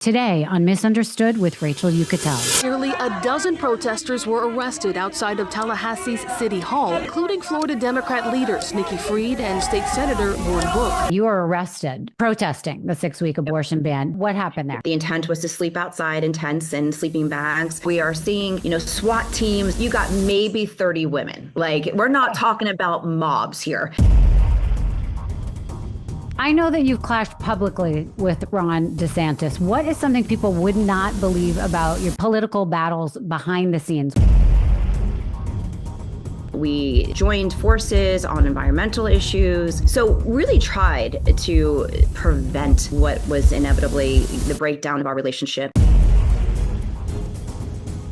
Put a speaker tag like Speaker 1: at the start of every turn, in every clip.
Speaker 1: Today on Misunderstood with Rachel Yucatel.
Speaker 2: Nearly a dozen protesters were arrested outside of Tallahassee's City Hall, including Florida Democrat leaders Nikki Fried and State Senator Warren Book.
Speaker 1: You were arrested protesting the 6-week abortion ban. What happened there?
Speaker 3: The intent was to sleep outside in tents and sleeping bags. We are seeing, SWAT teams. You got maybe 30 women. We're not talking about mobs here.
Speaker 1: I know that you've clashed publicly with Ron DeSantis. What is something people would not believe about your political battles behind the scenes?
Speaker 3: We joined forces on environmental issues. So really tried to prevent what was inevitably the breakdown of our relationship.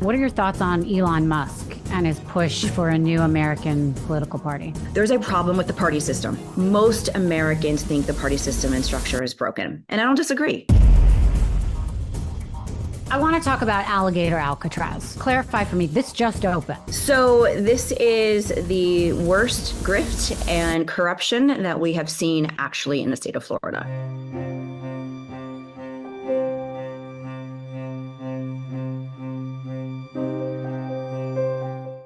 Speaker 1: What are your thoughts on Elon Musk and his push for a new American political party?
Speaker 3: There's a problem with the party system. Most Americans think the party system and structure is broken, and I don't disagree.
Speaker 1: I want to talk about Alligator Alcatraz. Clarify for me, this just opened.
Speaker 3: So this is the worst grift and corruption that we have seen actually in the state of Florida.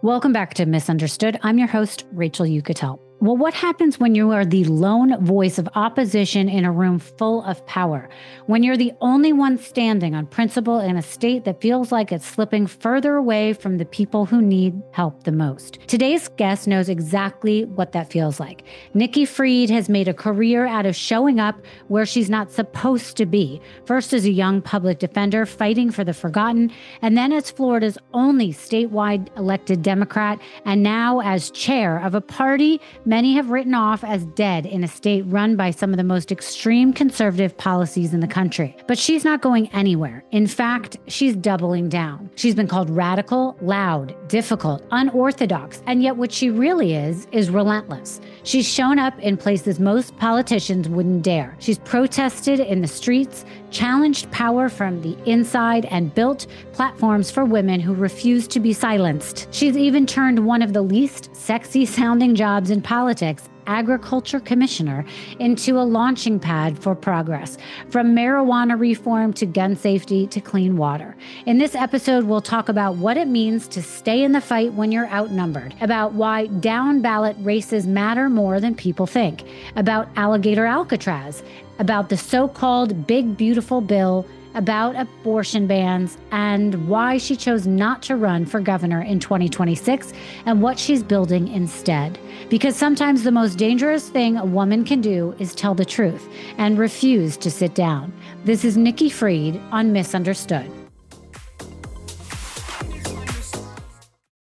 Speaker 1: Welcome back to Misunderstood. I'm your host, Rachel Yucatel. Well, what happens when you are the lone voice of opposition in a room full of power? When you're the only one standing on principle in a state that feels like it's slipping further away from the people who need help the most? Today's guest knows exactly what that feels like. Nikki Fried has made a career out of showing up where she's not supposed to be. First as a young public defender fighting for the forgotten, and then as Florida's only statewide elected Democrat, and now as chair of a party many have written off as dead in a state run by some of the most extreme conservative policies in the country. But she's not going anywhere. In fact, she's doubling down. She's been called radical, loud, difficult, unorthodox, and yet what she really is relentless. She's shown up in places most politicians wouldn't dare. She's protested in the streets, challenged power from the inside, and built platforms for women who refuse to be silenced. She's even turned one of the least sexy-sounding jobs in politics, agriculture commissioner, into a launching pad for progress, from marijuana reform to gun safety to clean water. In this episode, we'll talk about what it means to stay in the fight when you're outnumbered, about why down-ballot races matter more than people think, about Alligator Alcatraz, about the so-called Big Beautiful Bill, about abortion bans, and why she chose not to run for governor in 2026 and what she's building instead. Because sometimes the most dangerous thing a woman can do is tell the truth and refuse to sit down. This is Nikki Fried on Misunderstood.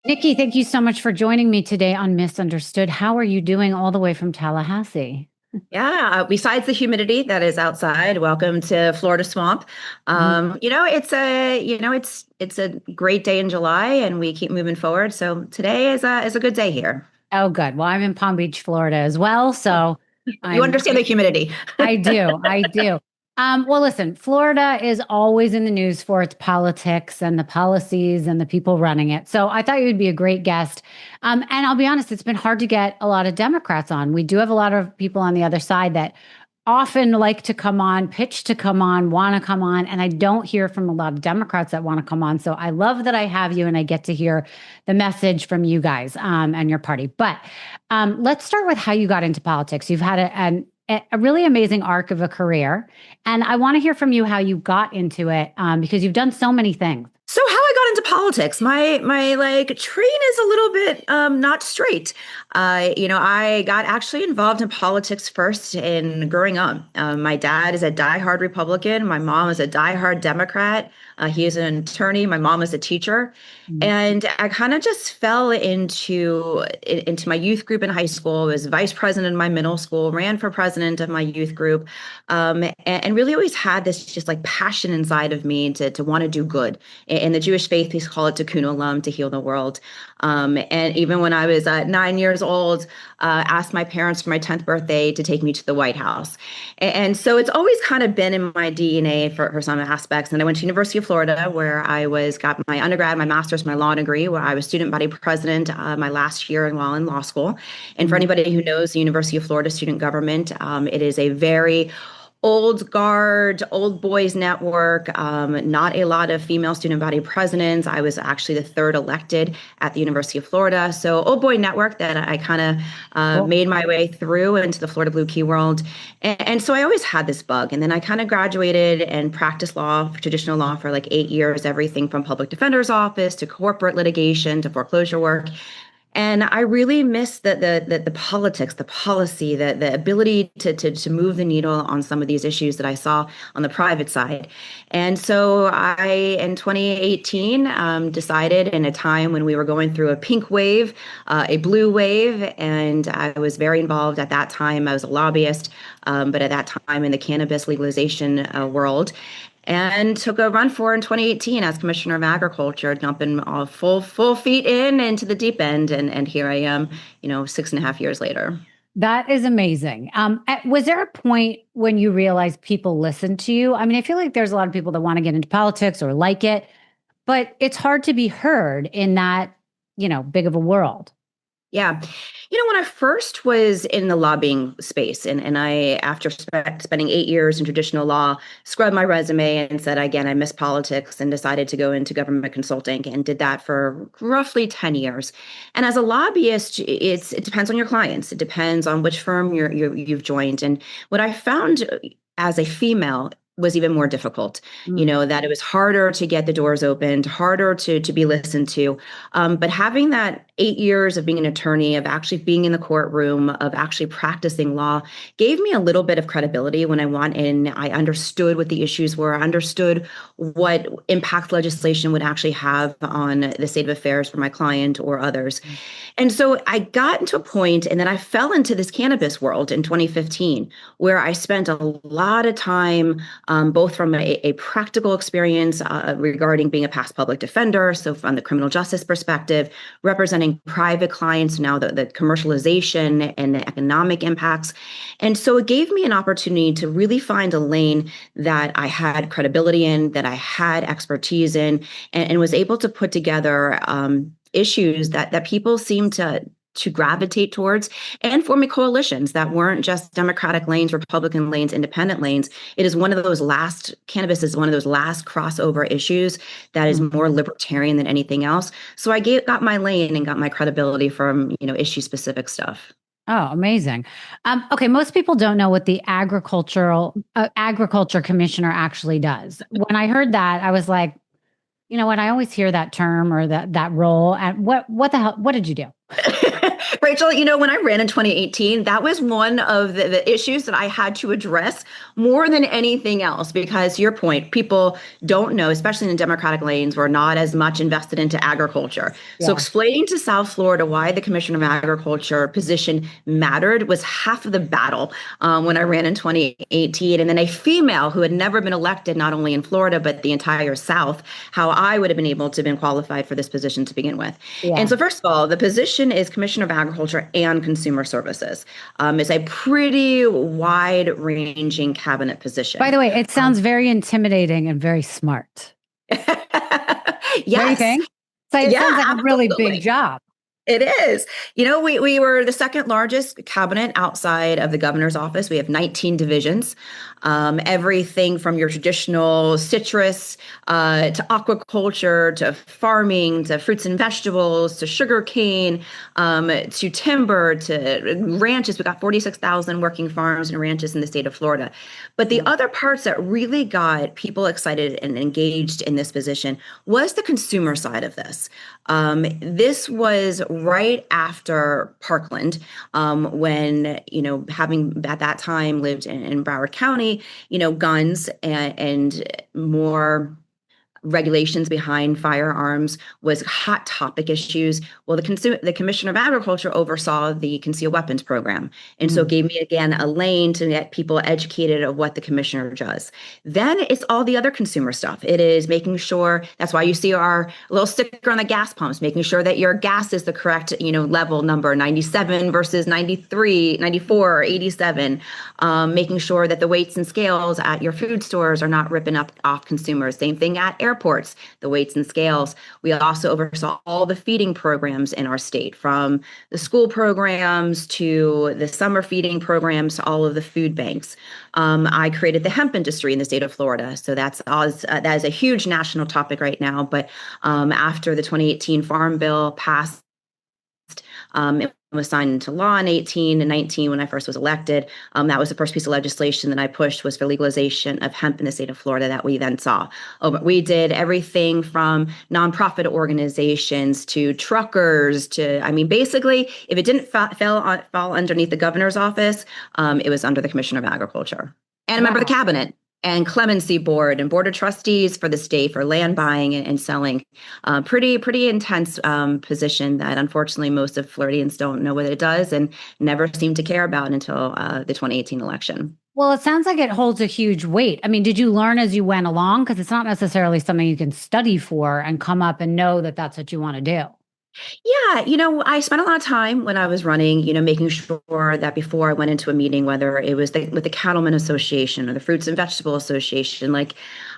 Speaker 1: Nikki, thank you so much for joining me today on Misunderstood. How are you doing all the way from Tallahassee?
Speaker 3: Yeah, besides the humidity that is outside, welcome to Florida swamp. It's a great day in July, and we keep moving forward. So today is a good day here.
Speaker 1: Oh, good. Well, I'm in Palm Beach, Florida as well, so
Speaker 3: you understand the humidity.
Speaker 1: I do. Well, listen, Florida is always in the news for its politics and the policies and the people running it. So I thought you'd be a great guest. And I'll be honest, it's been hard to get a lot of Democrats on. We do have a lot of people on the other side that often like to come on, pitch to come on, want to come on. And I don't hear from a lot of Democrats that want to come on. So I love that I have you and I get to hear the message from you guys and your party. But let's start with how you got into politics. You've had a really amazing arc of a career. And I want to hear from you how you got into it because you've done so many things.
Speaker 3: So how I got into politics, my train is a little bit not straight. I got actually involved in politics first in growing up. My dad is a diehard Republican. My mom is a diehard Democrat. He is an attorney. My mom is a teacher. Mm-hmm. And I kind of just fell into my youth group in high school, was vice president in my middle school, ran for president of my youth group, and really always had this just passion inside of me to want to do good. In the Jewish faith, we call it tikkun olam, to heal the world. And even when I was 9 years old, asked my parents for my 10th birthday to take me to the White House. And so it's always kind of been in my DNA for some aspects. And I went to University of Florida, where I got my undergrad, my master's, my law degree, where I was student body president my last year while in law school. And for anybody who knows the University of Florida student government, it is a very old guard, old boys network, not a lot of female student body presidents. I was actually the third elected at the University of Florida. So old boy network that I kind of
Speaker 1: Cool.
Speaker 3: made my way through into the Florida Blue Key world. And so I always had this bug. And then I kind of graduated and practiced law, traditional law for like 8 years, everything from public defender's office to corporate litigation to foreclosure work. And I really miss the politics, the policy, the ability to move the needle on some of these issues that I saw on the private side. And so I, in 2018, decided in a time when we were going through a pink wave, a blue wave, and I was very involved at that time. I was a lobbyist, but at that time in the cannabis legalization world and took a run for in 2018 as Commissioner of Agriculture, jumping full feet into the deep end. And here I am, 6.5 years later.
Speaker 1: That is amazing. Was there a point when you realized people listened to you? I mean, I feel like there's a lot of people that want to get into politics or like it, but it's hard to be heard in that, big of a world.
Speaker 3: Yeah. When I first was in the lobbying space and I, after spending 8 years in traditional law, scrubbed my resume and said, again, I miss politics and decided to go into government consulting and did that for roughly 10 years. And as a lobbyist, it depends on your clients. It depends on which firm you've joined. And what I found as a female was even more difficult, that it was harder to get the doors opened, harder to be listened to. But having that 8 years of being an attorney, of actually being in the courtroom, of actually practicing law, gave me a little bit of credibility when I went in. I understood what the issues were. I understood what impact legislation would actually have on the state of affairs for my client or others. And so I got into a point, and then I fell into this cannabis world in 2015, where I spent a lot of time, both from a practical experience regarding being a past public defender, so from the criminal justice perspective, representing private clients, now the commercialization and the economic impacts. And so it gave me an opportunity to really find a lane that I had credibility in, that I had expertise in, and was able to put together issues that people seem to gravitate towards, and forming coalitions that weren't just Democratic lanes, Republican lanes, independent lanes. It is one of those cannabis is one of those last crossover issues that is more libertarian than anything else. So I got my lane and got my credibility from, issue specific stuff.
Speaker 1: Oh, amazing. Okay, most people don't know what the agriculture commissioner actually does. When I heard that, I was like, what? I always hear that term or that role. And what the hell? What did you do?
Speaker 3: Rachel, when I ran in 2018, that was one of the issues that I had to address more than anything else, because your point, people don't know, especially in the Democratic lanes, we're not as much invested into agriculture. Yeah. So explaining to South Florida why the Commissioner of Agriculture position mattered was half of the battle when I ran in 2018. And then a female who had never been elected, not only in Florida, but the entire South, how I would have been able to have been qualified for this position to begin with. Yeah. And so first of all, the position is Commissioner of Agriculture and Consumer Services. It's a pretty wide-ranging cabinet position.
Speaker 1: By the way, it sounds very intimidating and very smart.
Speaker 3: Yes.
Speaker 1: Don't you think? So it sounds like a really big job.
Speaker 3: It is. We were the second largest cabinet outside of the governor's office. We have 19 divisions, everything from your traditional citrus to aquaculture to farming to fruits and vegetables to sugarcane to timber to ranches. We got 46,000 working farms and ranches in the state of Florida. But the other parts that really got people excited and engaged in this position was the consumer side of this. This was right after Parkland, when, having at that time lived in Broward County, guns and more regulations behind firearms was hot topic issues. Well, the Commissioner of Agriculture oversaw the concealed weapons program. And so gave me, again, a lane to get people educated of what the commissioner does. Then it's all the other consumer stuff. It is making sure, that's why you see our little sticker on the gas pumps, making sure that your gas is the correct, level number, 97 versus 93, 94, or 87, making sure that the weights and scales at your food stores are not ripping up off consumers. Same thing at airports. airports, the weights and scales. We also oversaw all the feeding programs in our state, from the school programs to the summer feeding programs to all of the food banks. I created the hemp industry in the state of Florida. So that is a huge national topic right now. But after the 2018 Farm Bill passed, it was signed into law in 18 and 19 when I first was elected. That was the first piece of legislation that I pushed, was for legalization of hemp in the state of Florida that we then saw. But we did everything from nonprofit organizations to truckers to, I mean, basically, if it didn't fall underneath the governor's office, it was under the Commissioner of Agriculture. And a member of the cabinet and clemency board and board of trustees for the state for land buying and selling. Pretty intense position that unfortunately most of Floridians don't know what it does and never seem to care about until the 2018 election.
Speaker 1: Well, it sounds like it holds a huge weight. I mean, did you learn as you went along? Because it's not necessarily something you can study for and come up and know that that's what you want to do.
Speaker 3: Yeah, I spent a lot of time when I was running, making sure that before I went into a meeting, whether it was with the Cattlemen Association or the Fruits and Vegetable Association, like,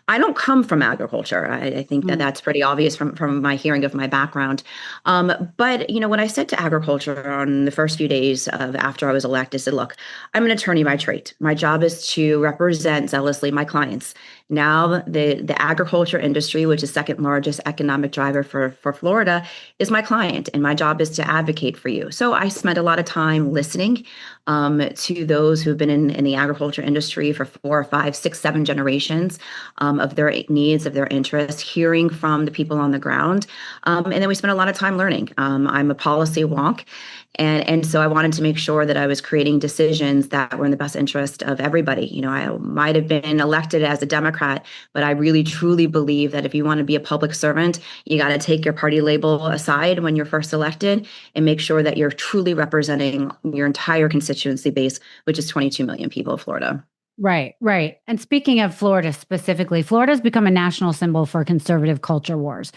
Speaker 3: I don't come from agriculture. I think that that's pretty obvious from my hearing of my background. But, when I said to agriculture on the first few days after I was elected, I said, look, I'm an attorney by trade. My job is to represent zealously my clients. Now, the agriculture industry, which is second largest economic driver for Florida, is my client, and my job is to advocate for you. So I spent a lot of time listening to those who've been in the agriculture industry for 4, 5, 6, 7 generations, of their needs, of their interests, hearing from the people on the ground. And then we spent a lot of time learning. I'm a policy wonk. And so I wanted to make sure that I was creating decisions that were in the best interest of everybody. I might have been elected as a Democrat, but I really truly believe that if you want to be a public servant, you got to take your party label aside when you're first elected and make sure that you're truly representing your entire constituency base, which is 22 million people of Florida.
Speaker 1: Right, right. And speaking of Florida specifically, Florida's become a national symbol for conservative culture wars.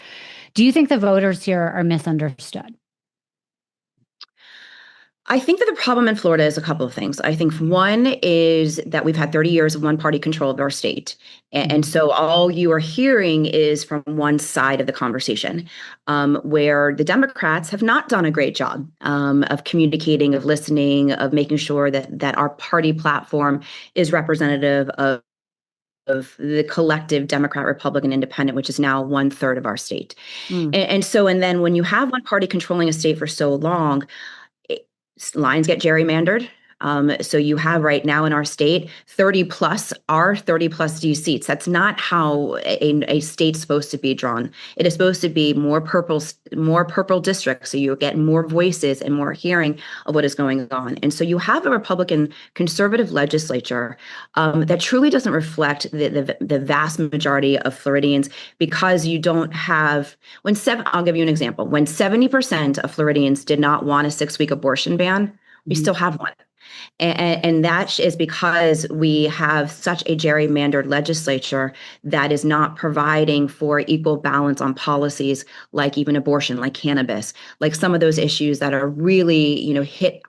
Speaker 1: Do you think the voters here are misunderstood?
Speaker 3: I think that the problem in Florida is a couple of things. I think one is that we've had 30 years of one-party control of our state. And so all you are hearing is from one side of the conversation, where the Democrats have not done a great job of communicating, of listening, of making sure that our party platform is representative of the collective Democrat, Republican, Independent, which is now 1/3 of our state. And then when you have one party controlling a state for so long, lines get gerrymandered. So you have right now in our state 30 plus D seats. That's not how a state's supposed to be drawn. It is supposed to be more purple districts, so you get more voices and more hearing of what is going on. And so you have a Republican conservative legislature that truly doesn't reflect the vast majority of Floridians, because you don't have I'll give you an example. When 70% of Floridians did not want a 6-week abortion ban, we still have one. And that is because we have such a gerrymandered legislature that is not providing for equal balance on policies like even abortion, like cannabis, like some of those issues that are really,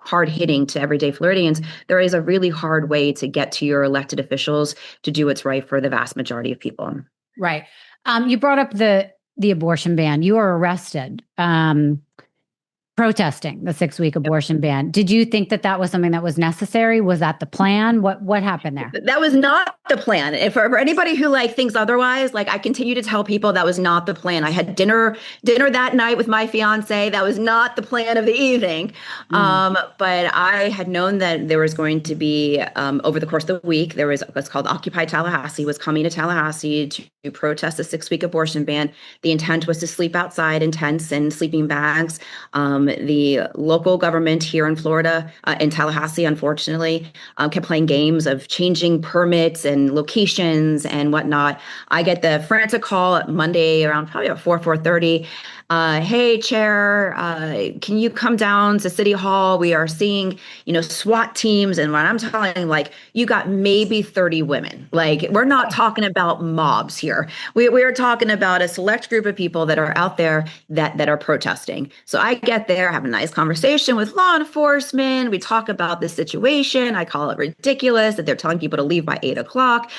Speaker 3: hard hitting to everyday Floridians. There is a really hard way to get to your elected officials to do what's right for the vast majority of people.
Speaker 1: Right. You brought up the abortion ban. You were arrested protesting the 6-week abortion ban. Did you think that was something that was necessary? Was that the plan? What happened there?
Speaker 3: That was not the plan. If for anybody who thinks otherwise, I continue to tell people that was not the plan. I had dinner that night with my fiance. That was not the plan of the evening. But I had known that there was going to be, over the course of the week, there was what's called Occupy Tallahassee was coming to Tallahassee to protest the 6-week abortion ban. The intent was to sleep outside in tents and sleeping bags. The local government here in Florida, in Tallahassee, unfortunately, kept playing games of changing permits and locations and whatnot. I get the frantic call at Monday around probably about 4:30. Hey, Chair, can you come down to City Hall? We are seeing, SWAT teams. And when I'm telling, you got maybe 30 women. We're not talking about mobs here. We are talking about a select group of people that are out there that are protesting. So I get there. there, have a nice conversation with law enforcement. We talk about the situation. I call it ridiculous that they're telling people to leave by 8 o'clock.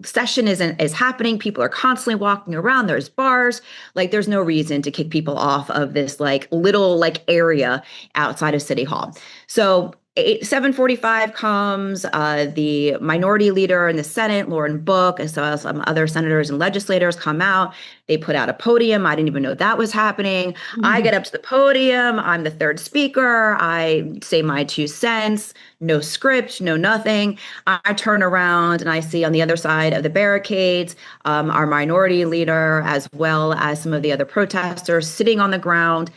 Speaker 3: Session is happening. People are constantly walking around. There's bars. Like, there's no reason to kick people off of this like little like area outside of City Hall. So 7:45 comes, the minority leader in the Senate, Lauren Book, as well as some other senators and legislators come out. They put out a podium. I didn't even know that was happening. I get up to the podium. I'm the third speaker. I say my 2 cents, no script, no nothing. I turn around and I see on the other side of the barricades, our minority leader, as well as some of the other protesters sitting on the ground,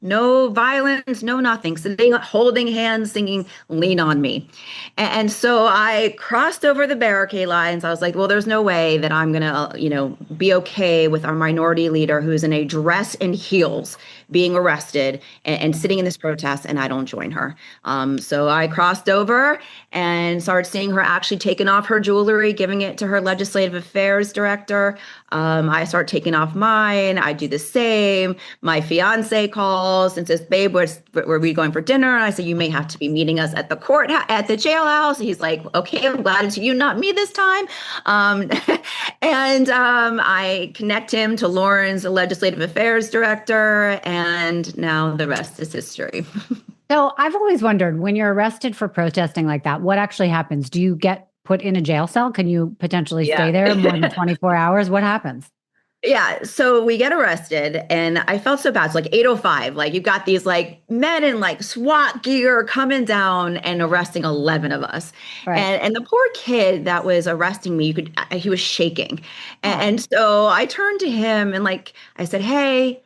Speaker 3: no violence, no nothing, sitting, holding hands, singing, "Lean on Me." And so I crossed over the barricade lines. I was like, well, there's no way that I'm going to, be okay with our minority leader who's in a dress and heels being arrested and sitting in this protest, and I don't join her. So I crossed over and started seeing her actually taking off her jewelry, giving it to her legislative affairs director. I start taking off mine. I do the same. My fiance calls and says, "Babe, where are we going for dinner?" And I said, "You may have to be meeting us at the at the jailhouse." He's like, "Okay, I'm glad it's you, not me this time." And I connect him to Lauren's legislative affairs director, and now the rest is history.
Speaker 1: So I've always wondered, when you're arrested for protesting like that, what actually happens? Do you get put in a jail cell? Can you potentially stay there more than 24 hours? What happens?
Speaker 3: Yeah, so we get arrested, and I felt so bad. It's like 8:05, like you've got these like men in like SWAT gear coming down and arresting 11 of us.
Speaker 1: Right.
Speaker 3: And the poor kid that was arresting me, he was shaking. And so I turned to him and like I said, "Hey,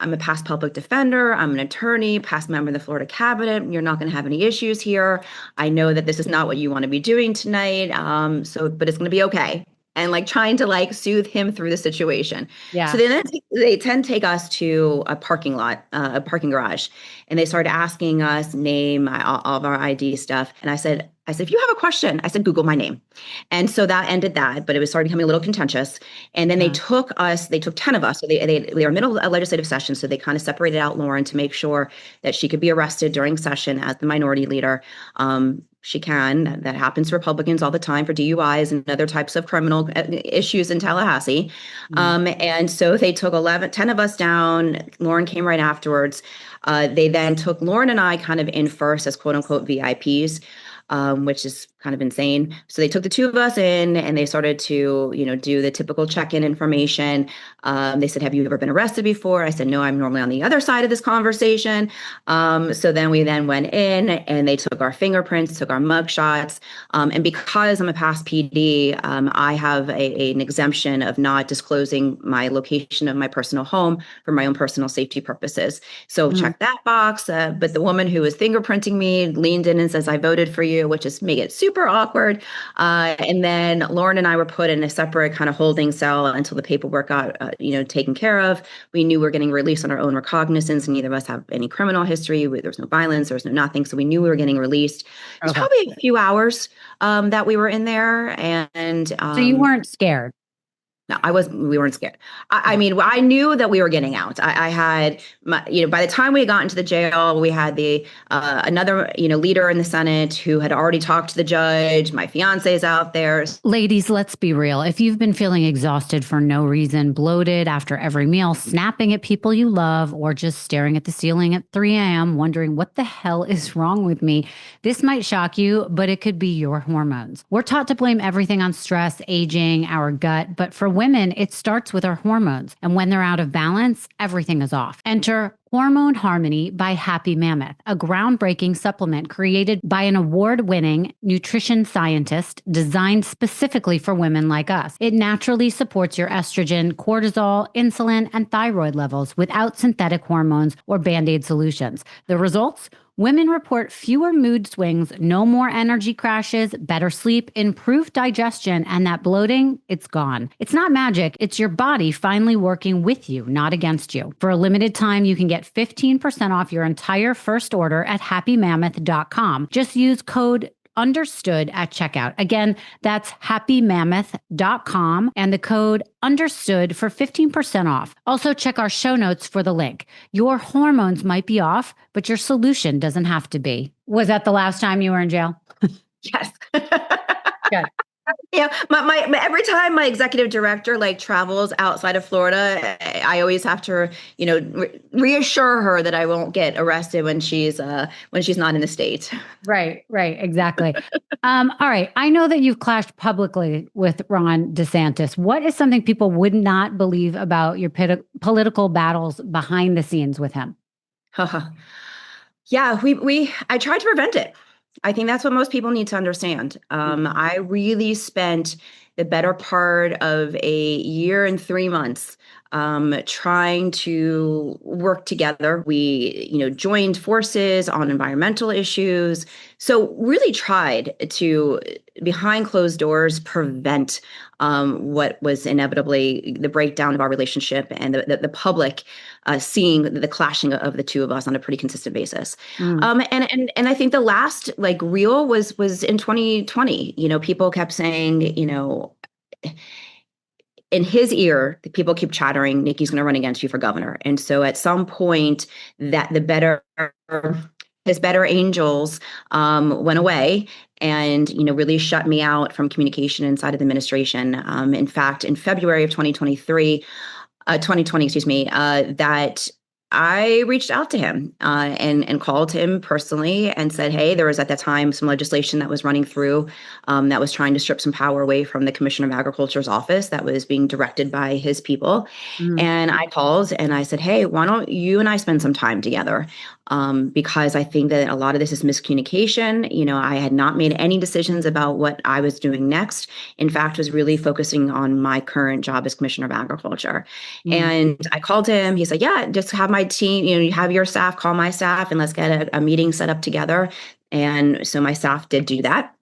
Speaker 3: I'm a past public defender. I'm an attorney, past member of the Florida cabinet. You're not going to have any issues here. I know that this is not what you want to be doing tonight. But it's going to be okay." And like trying to like soothe him through the situation.
Speaker 1: Yeah.
Speaker 3: So then they tend to take us to a parking lot, a parking garage, and they started asking us name, all of our ID stuff. And I said, if you have a question, I said, Google my name. And so that ended that, but it was starting becoming a little contentious. And then they took 10 of us. So they were middle of a legislative session. So they kind of separated out Lauren to make sure that she could be arrested during session as the minority leader. She can. That happens to Republicans all the time for DUIs and other types of criminal issues in Tallahassee. And so they took 10 of us down. Lauren came right afterwards. They then took Lauren and I kind of in first as quote unquote VIPs. Which is kind of insane. So they took the 2 of us in and they started to, do the typical check-in information. They said, "Have you ever been arrested before?" I said, "No, I'm normally on the other side of this conversation." So then we went in and they took our fingerprints, took our mug shots. And because I'm a past PD, I have an exemption of not disclosing my location of my personal home for my own personal safety purposes. So check that box. But the woman who was fingerprinting me leaned in and says, "I voted for you," which just made it super awkward. And then Lauren and I were put in a separate kind of holding cell until the paperwork got, taken care of. We knew we were getting released on our own recognizance, and neither of us have any criminal history. There was no violence, there was no nothing. So we knew we were getting released. It was probably a few hours that we were in there. And
Speaker 1: so you weren't scared?
Speaker 3: No, we weren't scared. I mean, I knew that we were getting out. I had, by the time we got into the jail, we had another, leader in the Senate who had already talked to the judge. My fiance's out there.
Speaker 1: Ladies, let's be real. If you've been feeling exhausted for no reason, bloated after every meal, snapping at people you love, or just staring at the ceiling at 3 a.m., wondering what the hell is wrong with me, this might shock you, but it could be your hormones. We're taught to blame everything on stress, aging, our gut, but for women, it starts with our hormones. And when they're out of balance, everything is off. Enter Hormone Harmony by Happy Mammoth, a groundbreaking supplement created by an award-winning nutrition scientist designed specifically for women like us. It naturally supports your estrogen, cortisol, insulin, and thyroid levels without synthetic hormones or Band-Aid solutions. The results? Women report fewer mood swings, no more energy crashes, better sleep, improved digestion, and that bloating, it's gone. It's not magic. It's your body finally working with you, not against you. For a limited time, you can get 15% off your entire first order at happymammoth.com. Just use code understood at checkout. Again, that's happymammoth.com and the code understood for 15% off. Also, check our show notes for the link. Your hormones might be off, but your solution doesn't have to be. Was that the last time you were in jail?
Speaker 3: Yes.
Speaker 1: Good.
Speaker 3: Yeah, my every time my executive director like travels outside of Florida, I always have to, reassure her that I won't get arrested when she's not in the state.
Speaker 1: Right, exactly. All right. I know that you've clashed publicly with Ron DeSantis. What is something people would not believe about your political battles behind the scenes with him?
Speaker 3: Yeah, I tried to prevent it. I think that's what most people need to understand. I really spent the better part of a year and 3 months trying to work together. We, joined forces on environmental issues. So really tried to, behind closed doors, prevent what was inevitably the breakdown of our relationship and the public seeing the clashing of the two of us on a pretty consistent basis. And I think the last real was in 2020. People kept saying, in his ear, the people keep chattering, Nikki's going to run against you for governor. And so at some point that his better angels went away and, really shut me out from communication inside of the administration. In fact, in February of 2020, that I reached out to him and called him personally and said, hey, there was at that time some legislation that was running through that was trying to strip some power away from the Commissioner of Agriculture's office that was being directed by his people. And I called and I said, hey, why don't you and I spend some time together? Because I think that a lot of this is miscommunication. I had not made any decisions about what I was doing next. In fact, was really focusing on my current job as Commissioner of Agriculture. And I called him. He said, yeah, just have my team, you have your staff, call my staff, and let's get a meeting set up together. And so my staff did do that.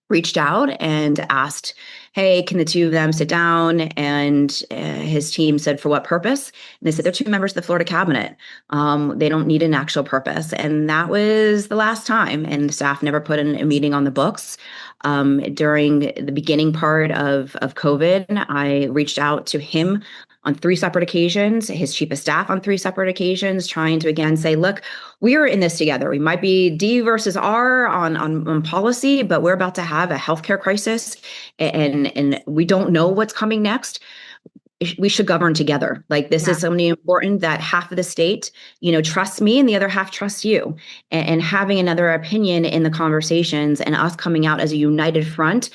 Speaker 3: Reached out and asked, hey, can the two of them sit down? And his team said, for what purpose? And they said, they're two members of the Florida cabinet. They don't need an actual purpose. And that was the last time. And the staff never put in a meeting on the books. During the beginning part of COVID, I reached out to him on 3 separate occasions, his chief of staff on 3 separate occasions, trying to again say, look, we are in this together. We might be D versus R on policy, but we're about to have a healthcare crisis and we don't know what's coming next. We should govern together. This is something important that half of the state, trusts me and the other half trusts you. And having another opinion in the conversations and us coming out as a united front.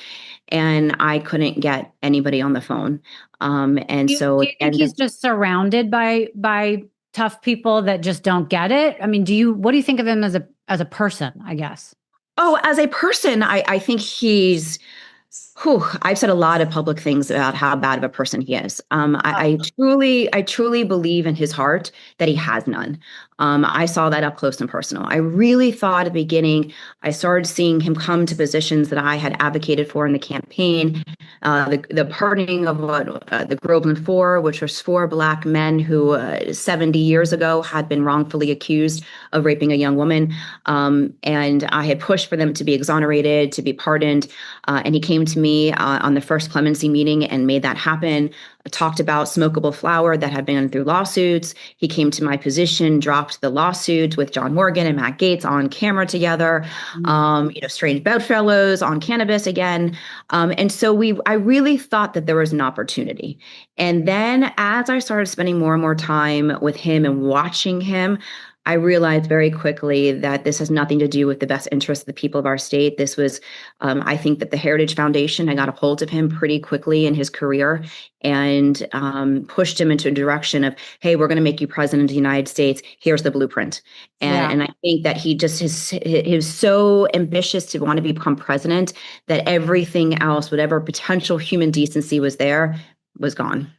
Speaker 3: And I couldn't get anybody on the phone. And
Speaker 1: do you think he's just surrounded by tough people that just don't get it? I mean, what do you think of him as a person, I guess?
Speaker 3: Oh, as a person, I think he's, I've said a lot of public things about how bad of a person he is. I truly believe in his heart that he has none. I saw that up close and personal. I really thought at the beginning, I started seeing him come to positions that I had advocated for in the campaign. The pardoning of the Groveland Four, which was 4 Black men who 70 years ago had been wrongfully accused of raping a young woman. And I had pushed for them to be exonerated, to be pardoned. And he came to me on the first clemency meeting and made that happen. Talked about smokable flour that had been through lawsuits. He came to my position, dropped the lawsuit with John Morgan and Matt Gaetz on camera together. Strange bedfellows on cannabis again. And so I really thought that there was an opportunity. And then as I started spending more and more time with him and watching him, I realized very quickly that this has nothing to do with the best interests of the people of our state. This was, I think that the Heritage Foundation had got a hold of him pretty quickly in his career and pushed him into a direction of, hey, we're going to make you president of the United States. Here's the blueprint. And I think that he was so ambitious to want to become president that everything else, whatever potential human decency was there, was gone.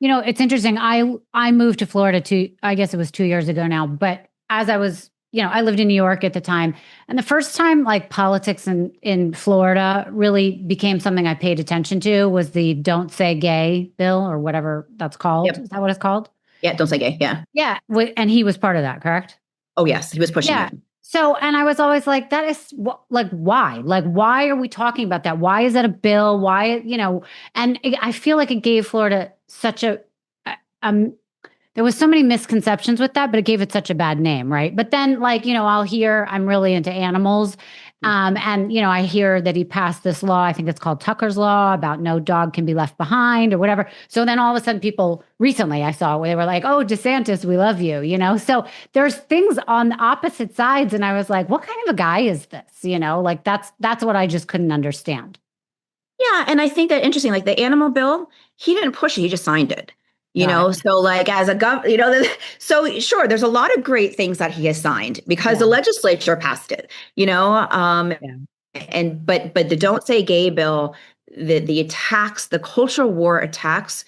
Speaker 1: It's interesting. I moved to Florida I guess it was 2 years ago now, but as I was, I lived in New York at the time. And the first time politics in Florida really became something I paid attention to was the Don't Say Gay bill or whatever that's called. Yep. Is that what it's called?
Speaker 3: Yeah. Don't Say Gay. Yeah.
Speaker 1: Yeah. And he was part of that, correct?
Speaker 3: Oh, yes. He was pushing it.
Speaker 1: So, and I was always like, that is like, why? Like, why are we talking about that? Why is that a bill? Why, and I feel like it gave Florida such um, there was so many misconceptions with that, but it gave it such a bad name, right? But then, like, I'll hear I'm really into animals. And, I hear that he passed this law. I think it's called Tucker's Law about no dog can be left behind or whatever. So then all of a sudden, people recently I saw where they were like, oh, DeSantis, we love you. So there's things on the opposite sides. And I was like, what kind of a guy is this? Like that's what I just couldn't understand.
Speaker 3: Yeah, and I think that interesting, like the animal bill, he didn't push it, he just signed it.
Speaker 1: Got it.
Speaker 3: So like as a so sure, there's a lot of great things that he has signed because the
Speaker 1: Yeah.
Speaker 3: legislature passed it,
Speaker 1: Yeah.
Speaker 3: and but the Don't Say Gay bill, the attacks, the cultural war attacks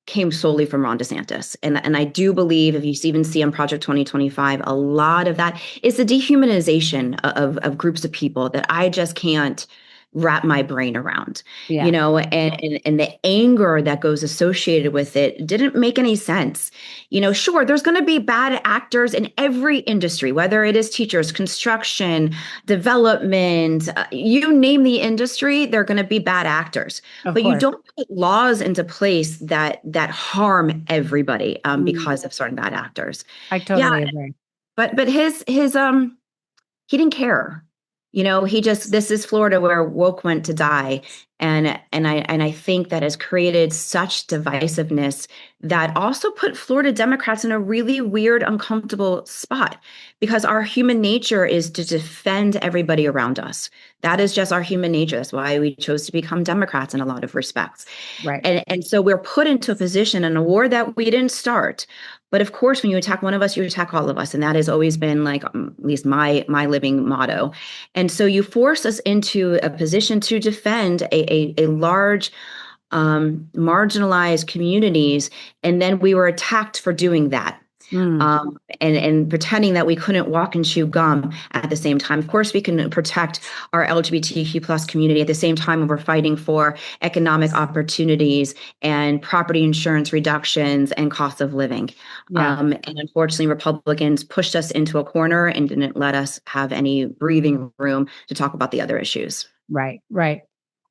Speaker 3: came solely from Ron DeSantis. And I do believe if you even see on Project 2025, a lot of that is the dehumanization of groups of people that I just can't wrap my brain around,
Speaker 1: Yeah.
Speaker 3: and the anger that goes associated with it didn't make any sense. Sure, there's going to be bad actors in every industry, whether it is teachers, construction, development, you name the industry, they're going to be bad actors.
Speaker 1: Of
Speaker 3: But you
Speaker 1: course.
Speaker 3: don't put laws into place that harm everybody
Speaker 1: Mm,
Speaker 3: because of certain bad actors.
Speaker 1: I
Speaker 3: Yeah,
Speaker 1: totally agree.
Speaker 3: but his he didn't care. He just this is Florida where woke went to die. And I think that has created such divisiveness that also put Florida Democrats in a really weird, uncomfortable spot because our human nature is to defend everybody around us. That is just our human nature. That's why we chose to become Democrats in a lot of respects.
Speaker 1: Right.
Speaker 3: And so we're put into a position in a war that we didn't start. But of course, when you attack one of us, you attack all of us. And that has always been like at least my living motto. And so you force us into a position to defend a large marginalized communities. And then we were attacked for doing that.
Speaker 1: Mm,
Speaker 3: And pretending that we couldn't walk and chew gum at the same time. Of course, we can protect our LGBTQ plus community at the same time when we're fighting for economic opportunities and property insurance reductions and cost of living.
Speaker 1: yeah.
Speaker 3: And unfortunately, Republicans pushed us into a corner and didn't let us have any breathing room to talk about the other issues.
Speaker 1: Right. Right.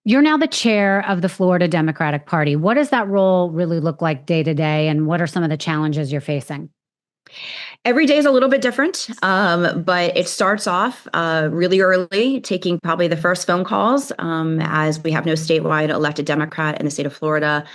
Speaker 1: You're now the chair of the Florida Democratic Party. What does that role really look like day to day? And what are some of the challenges you're facing?
Speaker 3: Every day is a little bit different, but it starts off really early, taking probably the first phone calls as we have no statewide elected Democrat in the state of Florida,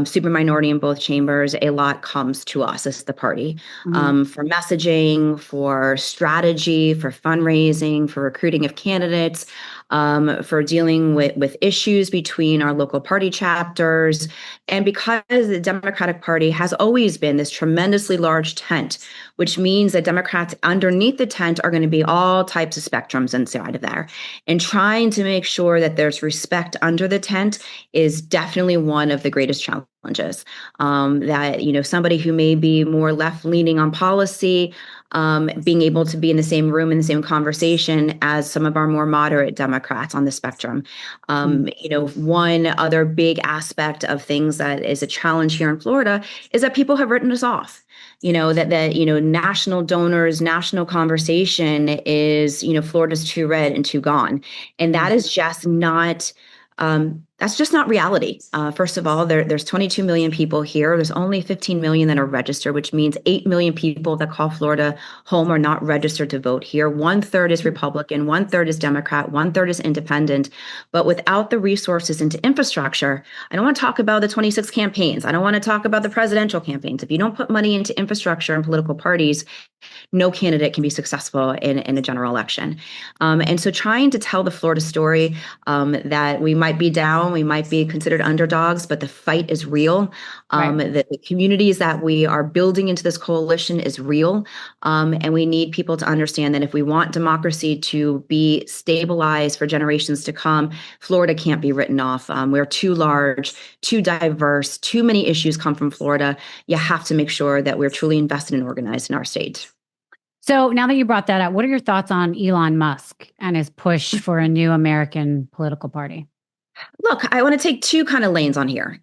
Speaker 3: super minority in both chambers. A lot comes to us as the party
Speaker 1: Mhm.
Speaker 3: for messaging, for strategy, for fundraising, for recruiting of candidates, for dealing with issues between our local party chapters. And because the Democratic Party has always been this tremendously large tent, which means that Democrats underneath the tent are going to be all types of spectrums inside of there. And trying to make sure that there's respect under the tent is definitely one of the greatest challenges. Somebody who may be more left leaning on policy, being able to be in the same room, in the same conversation as some of our more moderate Democrats on the spectrum.
Speaker 1: Mm.
Speaker 3: One other big aspect of things that is a challenge here in Florida is that people have written us off. National donors, national conversation is, Florida's too red and too gone. And that is just not that's just not reality. First of all, there's 22 million people here. There's only 15 million that are registered, which means 8 million people that call Florida home are not registered to vote here. 1/3 is Republican, 1/3 is Democrat, 1/3 is independent. But without the resources into infrastructure, I don't want to talk about the 26 campaigns. I don't want to talk about the presidential campaigns. If you don't put money into infrastructure and political parties, no candidate can be successful in a general election. And so trying to tell the Florida story that we might be down, we might be considered underdogs, but the fight is real.
Speaker 1: Right.
Speaker 3: The communities that we are building into this coalition is real. And we need people to understand that if we want democracy to be stabilized for generations to come, Florida can't be written off. We're too large, too diverse, too many issues come from Florida. You have to make sure that we're truly invested and organized in our state.
Speaker 1: So now that you brought that up, what are your thoughts on Elon Musk and his push for a new American political party?
Speaker 3: Look, I want to take two kind of lanes on here.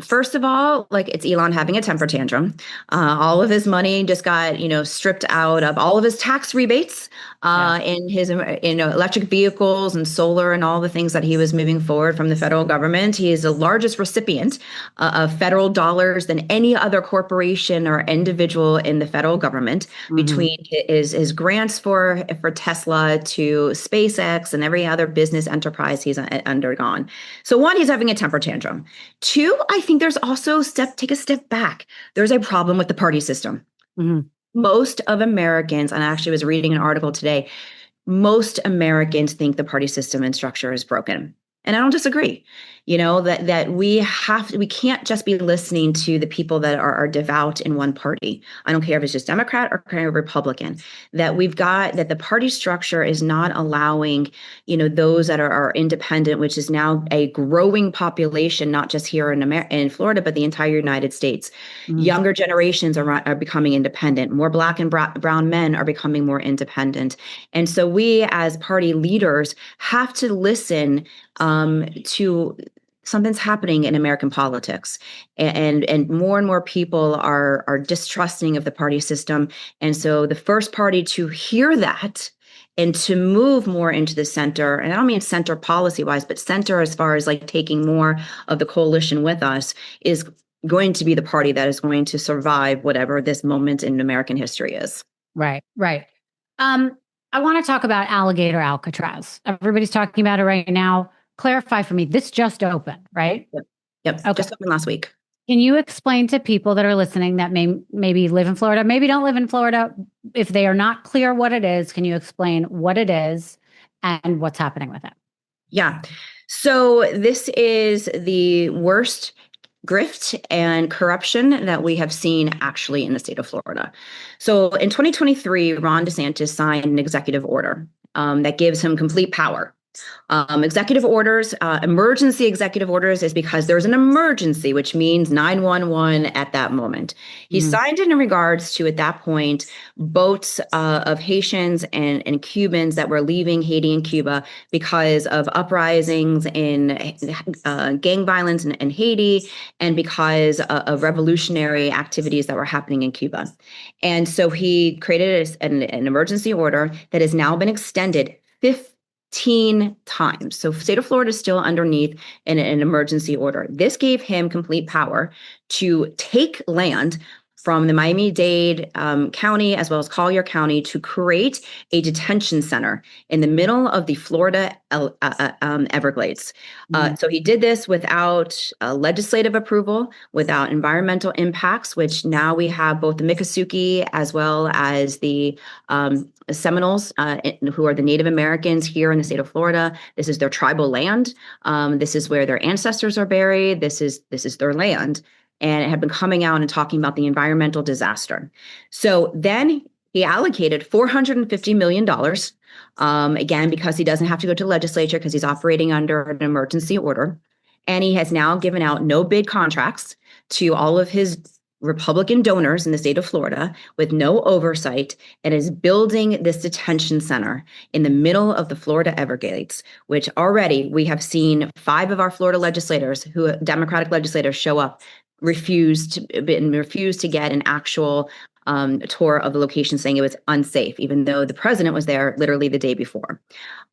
Speaker 3: First of all, like it's Elon having a temper tantrum. All of his money just got, stripped out of all of his tax rebates in his, electric vehicles and solar and all the things that he was moving forward from the federal government. He is the largest recipient of federal dollars than any other corporation or individual in the federal government between his grants for Tesla to SpaceX and every other business enterprise he's undergone. So one, he's having a temper tantrum. Two, I think there's also take a step back. There's a problem with the party system. Most of Americans, and I actually was reading an article today, most Americans think the party system and structure is broken. And I don't disagree, that we can't just be listening to the people that are devout in one party. I don't care if it's just Democrat or Republican, that the party structure is not allowing, those that are independent, which is now a growing population, not just here in Florida, but the entire United States. Younger generations are becoming independent. More Black and brown men are becoming more independent. And so we as party leaders have to listen to something's happening in American politics, and more people are distrusting of the party system. And so the first party to hear that and to move more into the center, and I don't mean center policy wise, but center as far as like taking more of the coalition with us, is going to be the party that is going to survive whatever this moment in American history is.
Speaker 1: Right. I want to talk about Alligator Alcatraz. Everybody's talking about it right now. Clarify for me, this just opened, right?
Speaker 3: Yep. Okay. Just opened last week.
Speaker 1: Can you explain to people that are listening that maybe live in Florida, maybe don't live in Florida, if they are not clear what it is, can you explain what it is and what's happening with it?
Speaker 3: Yeah. So this is the worst grift and corruption that we have seen actually in the state of Florida. So in 2023, Ron DeSantis signed an executive order that gives him complete power. Executive orders, emergency executive orders, is because there's an emergency, which means 911 at that moment. He signed it in regards to, at that point, boats of Haitians and Cubans that were leaving Haiti and Cuba because of uprisings in gang violence in Haiti, and because of revolutionary activities that were happening in Cuba. And so he created an emergency order that has now been extended 15 times. So state of Florida is still underneath an emergency order. This gave him complete power to take land from the Miami-Dade County as well as Collier County to create a detention center in the middle of the Florida Everglades. So he did this without legislative approval, without environmental impacts, which now we have both the Miccosukee as well as the Seminoles, who are the Native Americans here in the state of Florida. This is their tribal land. This is where their ancestors are buried. This is their land. And it had been coming out and talking about the environmental disaster. So then he allocated $450 million, again, because he doesn't have to go to the legislature because he's operating under an emergency order. And he has now given out no bid contracts to all of his Republican donors in the state of Florida with no oversight, and is building this detention center in the middle of the Florida Everglades, which already we have seen 5 of our Florida legislators, Democratic legislators, show up, refused to get an actual tour of the location, saying it was unsafe, even though the president was there literally the day before.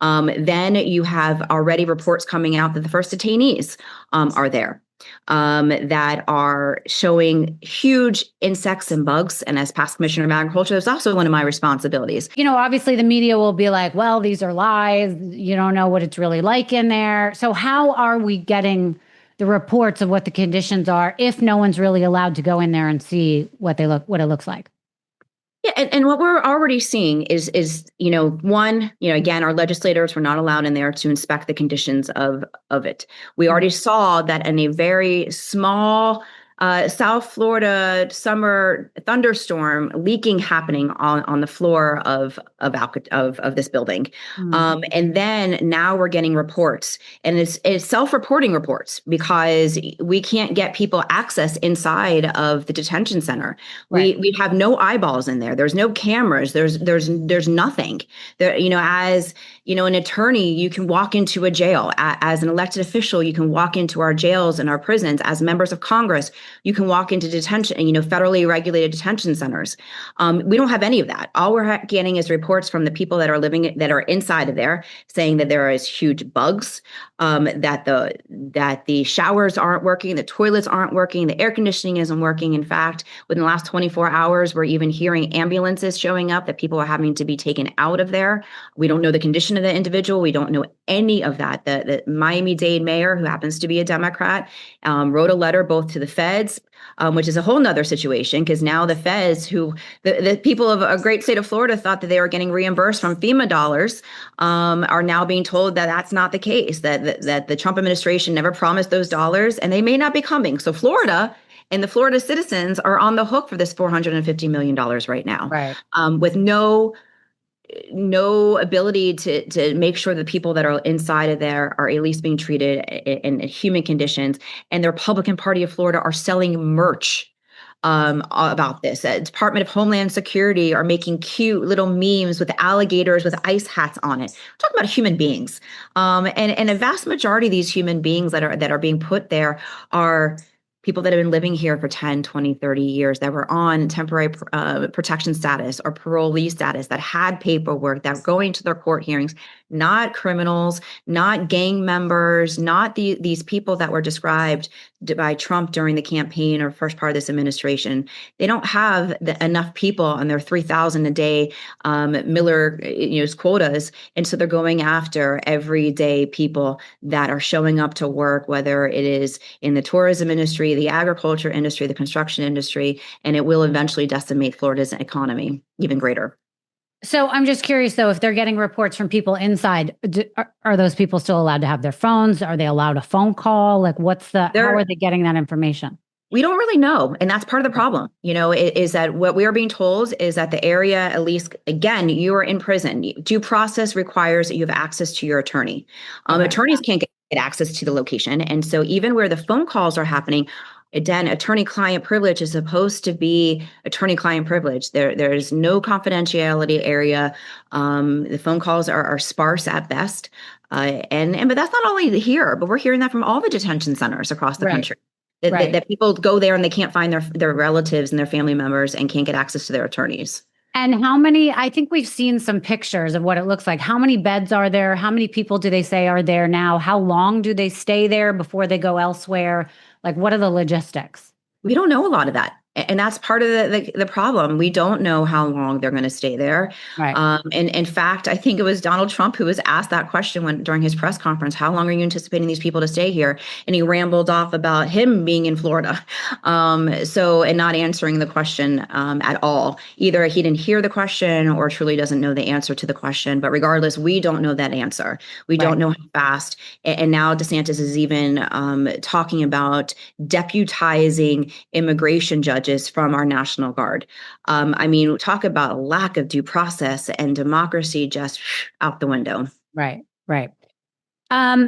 Speaker 3: Then you have already reports coming out that the first detainees are there, that are showing huge insects and bugs. And as past commissioner of agriculture, it's also one of my responsibilities.
Speaker 1: Obviously the media will be like, well, these are lies. You don't know what it's really like in there. So how are we getting the reports of what the conditions are if no one's really allowed to go in there and see what it looks like?
Speaker 3: Yeah, and what we're already seeing is one, again, our legislators were not allowed in there to inspect the conditions of it. We already saw that in a very small South Florida summer thunderstorm leaking happening on the floor of this building. And then now we're getting reports, and it's self-reporting reports because we can't get people access inside of the detention center.
Speaker 1: Right.
Speaker 3: We have no eyeballs in there. There's no cameras. There's nothing there. As an attorney, you can walk into a jail. As an elected official, you can walk into our jails and our prisons. As members of Congress, you can walk into detention, federally regulated detention centers. We don't have any of that. All we're getting is reports from the people that are inside of there, saying that there is huge bugs, that the showers aren't working, the toilets aren't working, the air conditioning isn't working. In fact, within the last 24 hours, we're even hearing ambulances showing up, that people are having to be taken out of there. We don't know the condition of the individual. We don't know any of that. The Miami-Dade mayor, who happens to be a Democrat, wrote a letter both to the feds, which is a whole nother situation, because now the feds, the people of a great state of Florida thought that they were getting reimbursed from FEMA dollars, are now being told that that's not the case, that the Trump administration never promised those dollars, and they may not be coming. So Florida and the Florida citizens are on the hook for this $450 million right now,
Speaker 1: Right.
Speaker 3: With no ability to make sure the people that are inside of there are at least being treated in human conditions. And the Republican Party of Florida are selling merch about this. Department of Homeland Security are making cute little memes with alligators with ice hats on it. We're talking about human beings. And a vast majority of these human beings that are being put there are people that have been living here for 10, 20, 30 years, that were on temporary protection status or parolee status, that had paperwork, that were going to their court hearings, not criminals, not gang members, not these people that were described by Trump during the campaign or first part of this administration. They don't have enough people on their 3,000 a day Miller quotas. And so they're going after everyday people that are showing up to work, whether it is in the tourism industry, the agriculture industry, the construction industry, and it will eventually decimate Florida's economy even greater.
Speaker 1: So I'm just curious, though, if they're getting reports from people inside, are those people still allowed to have their phones? Are they allowed a phone call? Like, how are they getting that information?
Speaker 3: We don't really know. And that's part of the problem, is that what we are being told is that the area, at least, again, you are in prison. Due process requires that you have access to your attorney. Attorneys can't get access to the location. And so even where the phone calls are happening, again, attorney-client privilege is supposed to be attorney-client privilege. There's no confidentiality area. The phone calls are sparse at best. But that's not only here, but we're hearing that from all the detention centers across the country. That people go there and they can't find their relatives and their family members and can't get access to their attorneys.
Speaker 1: And I think we've seen some pictures of what it looks like. How many beds are there? How many people do they say are there now? How long do they stay there before they go elsewhere? Like, what are the logistics?
Speaker 3: We don't know a lot of that. And that's part of the problem. We don't know how long they're going to stay there.
Speaker 1: Right.
Speaker 3: And in fact, I think it was Donald Trump who was asked that question during his press conference, how long are you anticipating these people to stay here? And he rambled off about him being in Florida. And not answering the question at all. Either he didn't hear the question or truly doesn't know the answer to the question. But regardless, we don't know that answer. We don't know how fast. And now DeSantis is even talking about deputizing immigration judges from our National Guard. Talk about lack of due process and democracy just out the window.
Speaker 1: Right.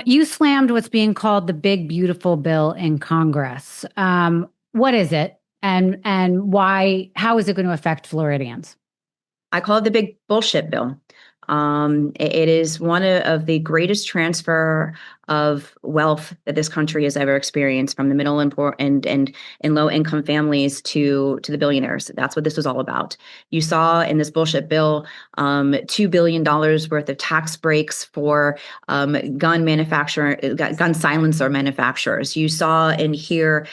Speaker 1: You slammed what's being called the big, beautiful bill in Congress. What is it? And why? How is it going to affect Floridians?
Speaker 3: I call it the big bullshit bill. It is one of the greatest transfer of wealth that this country has ever experienced, from the middle and poor and low income families to the billionaires. That's what this was all about. You saw in this bullshit bill, $2 billion worth of tax breaks for gun silencer manufacturers. You saw in here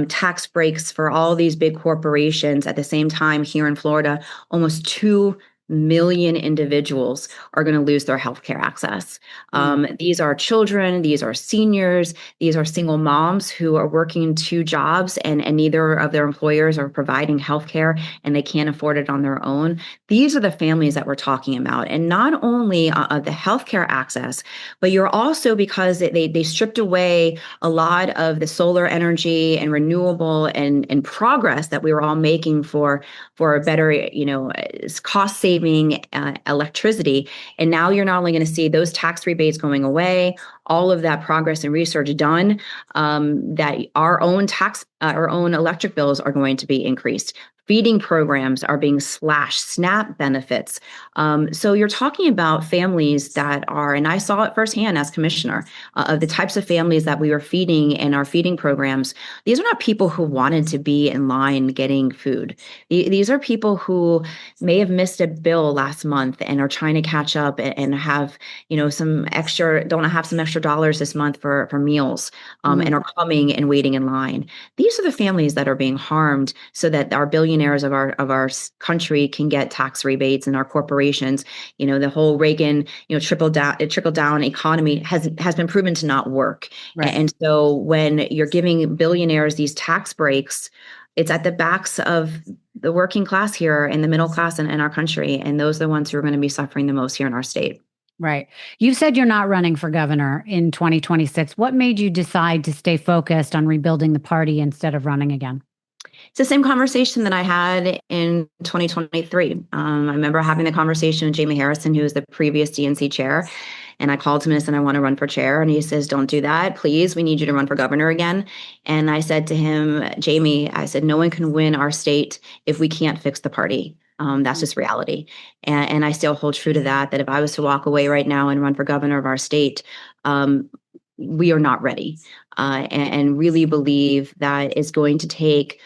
Speaker 3: tax breaks for all these big corporations. At the same time, here in Florida, almost $2 million individuals are going to lose their healthcare access. These are children, these are seniors, these are single moms who are working two jobs and neither of their employers are providing healthcare and they can't afford it on their own. These are the families that we're talking about. And not only the healthcare access, but you're also, because they stripped away a lot of the solar energy and renewable and progress that we were all making for a better, cost saving electricity. And now you're not only going to see those tax rebates going away, all of that progress and research done, that our own electric bills are going to be increased. Feeding programs are being slashed, SNAP benefits. So you're talking about families that are, and I saw it firsthand as commissioner, of the types of families that we were feeding in our feeding programs. These are not people who wanted to be in line getting food. These are people who may have missed a bill last month and are trying to catch up and have, don't have some extra dollars this month for meals, and are coming and waiting in line. These are the families that are being harmed so that our billionaires of our country can get tax rebates, and our corporations, the whole Reagan, trickle down economy has been proven to not work. Right. And so when you're giving billionaires these tax breaks, it's at the backs of the working class here and the middle class in our country. And those are the ones who are going to be suffering the most here in our state.
Speaker 1: Right. You said you're not running for governor in 2026. What made you decide to stay focused on rebuilding the party instead of running again?
Speaker 3: It's the same conversation that I had in 2023. I remember having the conversation with Jamie Harrison, who was the previous DNC chair. And I called him and said, I want to run for chair. And he says, don't do that. Please, we need you to run for governor again. And I said to him, Jamie, I said, no one can win our state if we can't fix the party. That's just reality. And I still hold true to that if I was to walk away right now and run for governor of our state, we are not ready, and really believe that it's going to take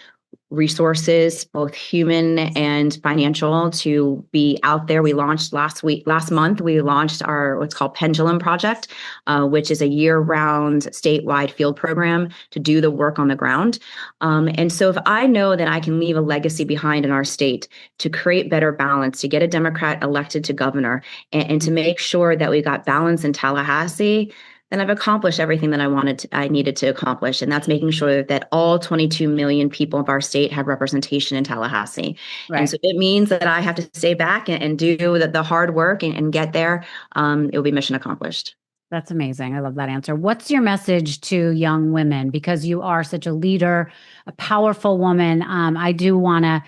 Speaker 3: resources, both human and financial, to be out there. We launched last month, we launched our what's called Pendulum Project, which is a year-round statewide field program to do the work on the ground. And so if I know that I can leave a legacy behind in our state to create better balance, to get a Democrat elected to governor, and to make sure that we got balance in Tallahassee, then I've accomplished everything that I needed to accomplish. And that's making sure that all 22 million people of our state have representation in Tallahassee. Right. And so it means that I have to stay back and do the hard work and get there. It will be mission accomplished.
Speaker 1: That's amazing. I love that answer. What's your message to young women? Because you are such a leader, a powerful woman. I do want to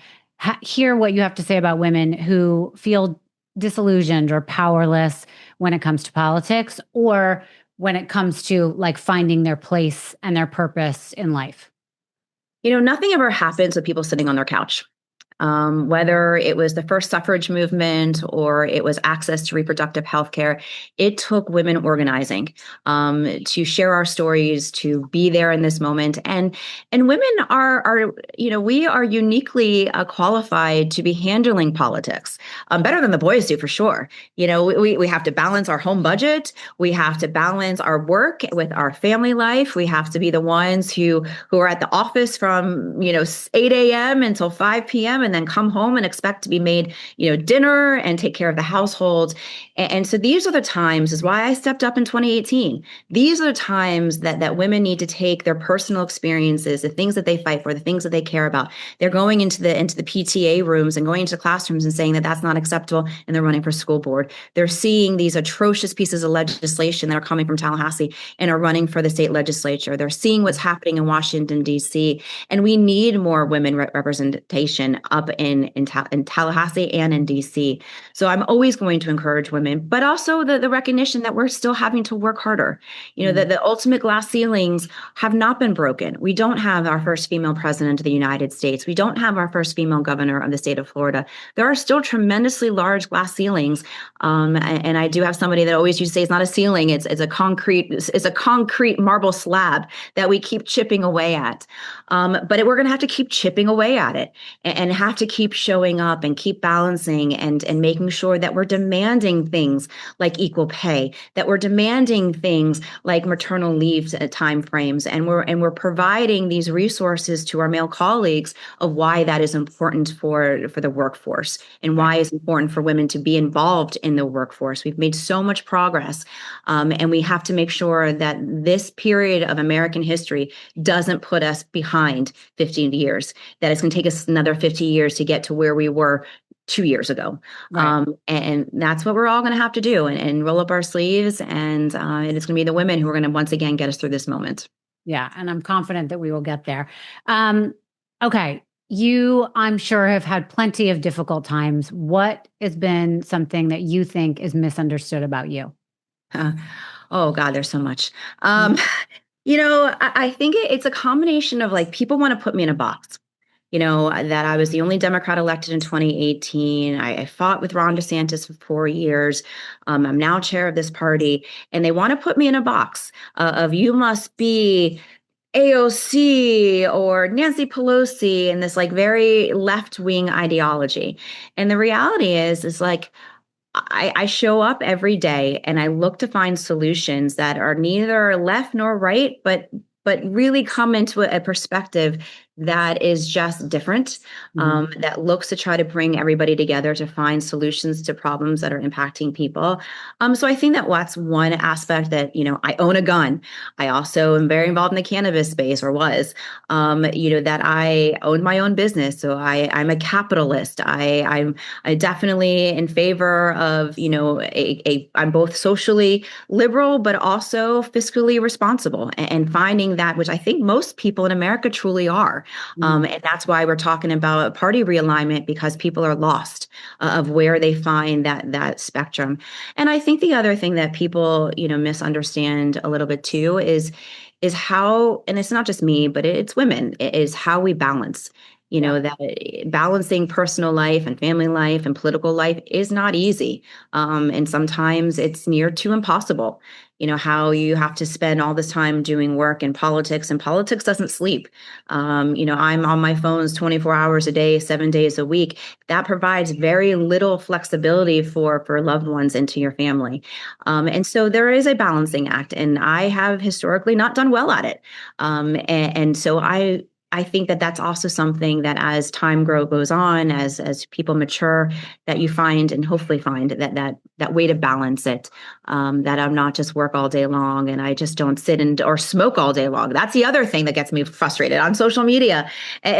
Speaker 1: hear what you have to say about women who feel disillusioned or powerless when it comes to politics, or when it comes to finding their place and their purpose in life.
Speaker 3: Nothing ever happens with people sitting on their couch. Whether it was the first suffrage movement or it was access to reproductive health care, it took women organizing to share our stories, to be there in this moment. And women are we are uniquely qualified to be handling politics better than the boys do, for sure. We have to balance our home budget. We have to balance our work with our family life. We have to be the ones who are at the office from 8 a.m. until 5 p.m. and then come home and expect to be made, dinner and take care of the household. And so these are the times, is why I stepped up in 2018. These are the times that women need to take their personal experiences, the things that they fight for, the things that they care about. They're going into the PTA rooms and going into classrooms and saying that that's not acceptable, and they're running for school board. They're seeing these atrocious pieces of legislation that are coming from Tallahassee and are running for the state legislature. They're seeing what's happening in Washington, D.C., and we need more women representation up in Tallahassee and in D.C. So I'm always going to encourage women, but also the recognition that we're still having to work harder. That the ultimate glass ceilings have not been broken. We don't have our first female president of the United States. We don't have our first female governor of the state of Florida. There are still tremendously large glass ceilings. And I do have somebody that always used to say it's not a ceiling, it's a concrete marble slab that we keep chipping away at. But we're going to have to keep chipping away at it and have have to keep showing up and keep balancing and making sure that we're demanding things like equal pay, that we're demanding things like maternal leave timeframes, and we're providing these resources to our male colleagues of why that is important for the workforce and why it's important for women to be involved in the workforce. We've made so much progress, and we have to make sure that this period of American history doesn't put us behind 15 years, that it's going to take us another 50 years to get to where we were 2 years ago.
Speaker 1: Right.
Speaker 3: And that's what we're all going to have to do, and roll up our sleeves. And it's going to be the women who are going to once again get us through this moment.
Speaker 1: Yeah. And I'm confident that we will get there. Okay. You, I'm sure, have had plenty of difficult times. What has been something that you think is misunderstood about you?
Speaker 3: Oh God, there's so much. I think it's a combination of like people want to put me in a box. That I was the only Democrat elected in 2018. I fought with Ron DeSantis for 4 years. I'm now chair of this party, and they want to put me in a box of you must be AOC or Nancy Pelosi and this like very left-wing ideology. And the reality is like, I show up every day and I look to find solutions that are neither left nor right, but really come into a perspective that is just different, that looks to try to bring everybody together to find solutions to problems that are impacting people. So I think that's one aspect that, I own a gun. I also am very involved in the cannabis space, or was, that I own my own business. So I'm a capitalist. I'm definitely in favor of, I'm both socially liberal, but also fiscally responsible, and finding that, which I think most people in America truly are. And that's why we're talking about party realignment, because people are lost of where they find that spectrum. And I think the other thing that people, misunderstand a little bit too is how, and it's not just me, but it's women, is how we balance. That balancing personal life and family life and political life is not easy. And sometimes it's near to impossible. How you have to spend all this time doing work in politics, and politics doesn't sleep. I'm on my phones 24 hours a day, 7 days a week. That provides very little flexibility for loved ones and to your family. And so there is a balancing act, and I have historically not done well at it. And so I think that that's also something that as time goes on, as people mature, that you find, and hopefully find that way to balance it, that I'm not just work all day long and I just don't sit or smoke all day long. That's the other thing that gets me frustrated on social media.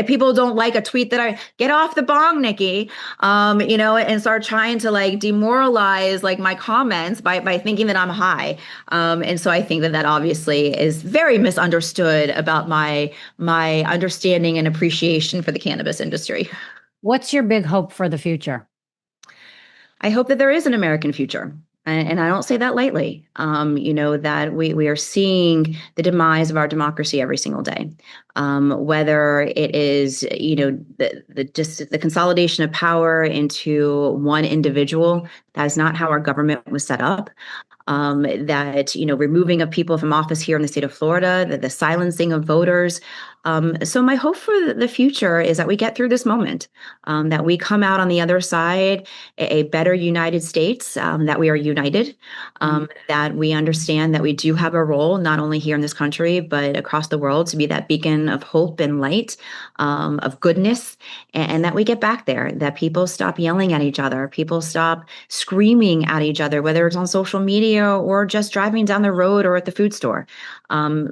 Speaker 3: People don't like a tweet that I get off the bong, Nikki, and start trying to like demoralize like my comments by thinking that I'm high. And so I think that obviously is very misunderstood about my understanding and appreciation for the cannabis industry.
Speaker 1: What's your big hope for the future?
Speaker 3: I hope that there is an American future. And I don't say that lightly, that we are seeing the demise of our democracy every single day, whether it is, the consolidation of power into one individual. That is not how our government was set up. That, removing of people from office here in the state of Florida, the silencing of voters. So my hope for the future is that we get through this moment, that we come out on the other side a better United States, that we are united, that we understand that we do have a role, not only here in this country, but across the world, to be that beacon of hope and light, of goodness, and that we get back there, that people stop yelling at each other, people stop screaming at each other, whether it's on social media or just driving down the road or at the food store.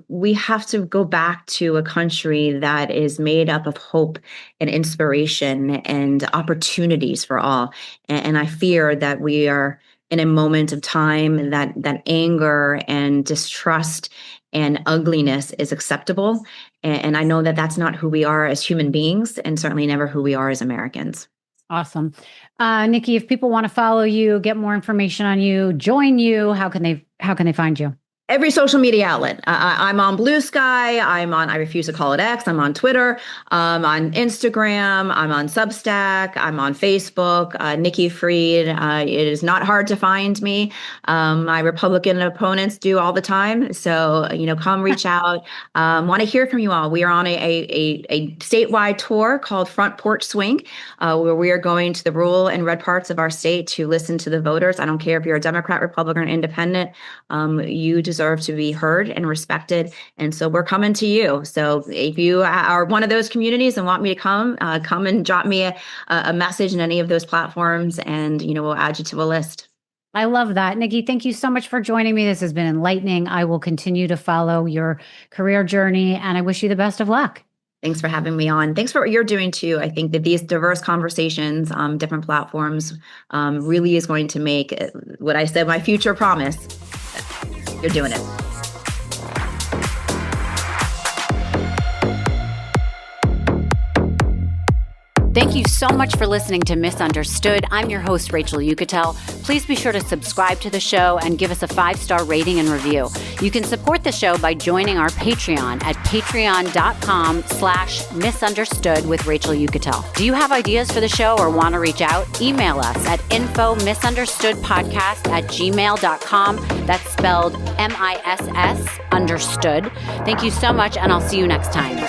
Speaker 3: We have to go back to a country that is made up of hope and inspiration and opportunities for all. And I fear that we are in a moment of time that anger and distrust and ugliness is acceptable. And I know that that's not who we are as human beings, and certainly never who we are as Americans.
Speaker 1: Awesome. Nikki, if people want to follow you, get more information on you, join you, how can they find you?
Speaker 3: Every social media outlet. I'm on Blue Sky. I refuse to call it X. I'm on Twitter. On Instagram. I'm on Substack. I'm on Facebook. Nikki Fried. It is not hard to find me. My Republican opponents do all the time. So, come reach out. Want to hear from you all. We are on a statewide tour called Front Porch Swing, where we are going to the rural and red parts of our state to listen to the voters. I don't care if you're a Democrat, Republican, or independent. You deserve to be heard and respected. And so we're coming to you. So if you are one of those communities and want me to come and drop me a message in any of those platforms, and, we'll add you to a list.
Speaker 1: I love that. Nikki, thank you so much for joining me. This has been enlightening. I will continue to follow your career journey, and I wish you the best of luck.
Speaker 3: Thanks for having me on. Thanks for what you're doing too. I think that these diverse conversations, different platforms, really is going to make what I said, my future promise. You're doing it.
Speaker 1: Thank you so much for listening to Misunderstood. I'm your host, Rachel Yucatel. Please be sure to subscribe to the show and give us a 5-star rating and review. You can support the show by joining our Patreon at patreon.com/misunderstood with Rachel Yucatel. Do you have ideas for the show or want to reach out? Email us at info misunderstoodpodcast@gmail.com. That's spelled MISS understood. Thank you so much, and I'll see you next time.